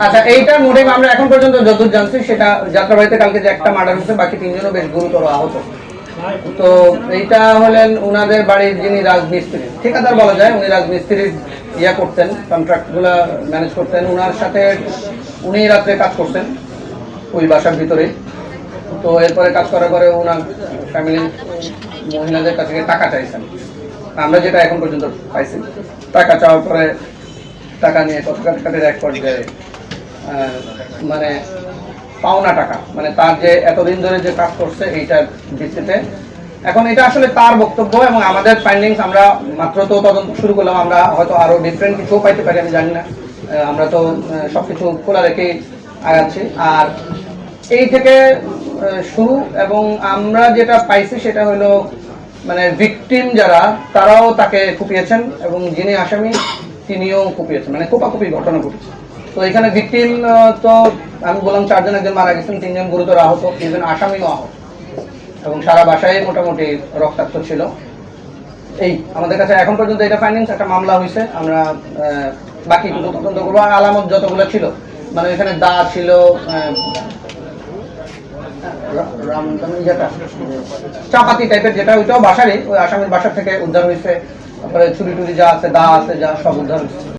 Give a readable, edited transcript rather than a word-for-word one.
আচ্ছা, এইটার মোটিভ আমরা এখন পর্যন্ত যতদূর জানছি সেটা যাত্রাবাড়িতে কালকে যে একটা মার্ডার হয়েছে, বাকি তিনজনও বেশ গুরুতর আহত। তো এইটা হলেন উনাদের বাড়ির যিনি রাজমিস্ত্রি, ঠিকাদার বলা যায়, উনি রাজমিস্ত্রির ইয়া করতেন, কন্ট্রাক্ট গুলা ম্যানেজ করতেন। উনার সাথে উনি রাত্রে কাজ করতেন ওই বাসার ভিতরেই। তো এরপরে কাজ করার পরে ওনার ফ্যামিলির মহিলাদের কাছ থেকে টাকা চাইছেন, আমরা যেটা এখন পর্যন্ত পাইছি। টাকা চাওয়ার পরে টাকা নিয়ে কত কাটাকাটির এক পর্যায়ে মানে পাওনা টাকা, মানে তার যে এতদিন ধরে যে কাজ করছে এইটার ভিত্তিতে। এখন এটা আসলে তার বক্তব্য এবং আমাদের ফাইন্ডিংস, আমরা মাত্র তো তদন্ত শুরু করলাম, আমরা হয়তো আরো ডিফারেন্ট কিছু পাইতে পারি, আমি জানি না। আমরা তো সবকিছু খোলা রেখেই আগাচ্ছি। আর এই থেকে শুরু, এবং আমরা যেটা পাইছি সেটা হলো মানে ভিকটিম যারা, তারাও তাকে কুপিয়েছেন এবং যিনি আসামি তিনিও কুপিয়েছেন, মানে কোপাকুপি ঘটনা ঘটেছে। তো এখানে ভিকটিম তো আমি বললাম 4 জন, একজন মারা গেছেন, 3 জন গুরুতর আহত, 3 জন আসামিও আহত, এবং সারা বাসায় মোটামুটি রক্তাক্ত ছিল। এই আমাদের কাছে এখন পর্যন্ত এটা ফাইন্ডিংস, একটা মামলা হয়েছে, আমরা বাকি তদন্ত করবো। আর আলামত যতগুলো ছিল, মানে এখানে দা ছিল, যেটা চাপাতি টাইপের, যেটা ওইটাও বাসারই, ওই আসামির বাসার থেকে উদ্ধার হয়েছে। তারপরে ছুরি টুরি যা আছে, দা আছে, যা সব উদ্ধার হয়েছে।